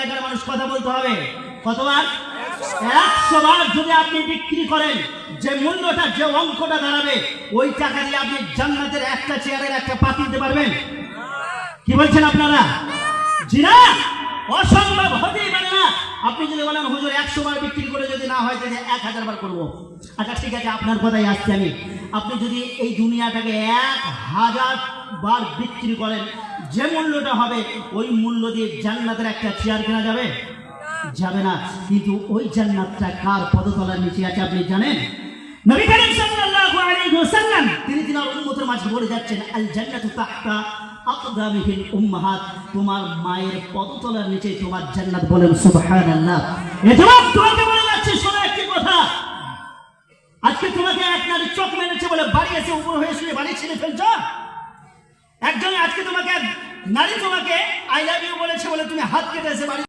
এলাকার মানুষ কথা বলতে হবে কতবার? 100 বার যদি আপনি বিক্রি করেন, যে মূল্যটা যে অঙ্কটা দাঁড়াবে, ওই টাকা দিয়ে আপনি জান্নাতের একটা চেয়ারের একটা পা কিনতে পারবেন? কি বলছেন আপনারা? জি না, অসম্ভব, হতেই পারে না। আপনি যদি বলেন হুজুর 100 বার বিক্রি করে যদি না হয় তাহলে 1000 বার করবো, আচ্ছা ঠিক আছে, আপনার কথাই আসছে আমি। আপনি যদি এই দুনিয়াটাকে 1000 বার বিক্রি করেন, যে মূল্যটা হবে ওই মূল্য দিয়ে জান্নাতের একটা চেয়ার কেনা যাবে? যাবে না। কিন্তু ওই জান্নাতটা কার পদতলার নিচে আছে আপনি জানেন? নবী করিম সাল্লাল্লাহু আলাইহি ওয়াসাল্লাম তিনি তিনার উম্মতের মাঝে বলে যাচ্ছেন, আল জান্নাতু তাহতা আকদামিহিল উম্মাহাত, তোমার মায়ের পদতলার নিচে তোমার জান্নাত। বলেন সুবহানাল্লাহ। এজন্য তোমাকে বলে যাচ্ছে, শোনো একটি কথা, আজকে তোমাকে এক নারী চোখ মেরেছে বলে বাড়ি এসে উপর হয়ে শুয়ে বাড়ি ছিঁড়ে ফেলছ। একজন আজকে তোমাকে নারী তোমাকে আই লাভ ইউ বলেছে বলে তুমি হাত কেটে এসে বাড়ি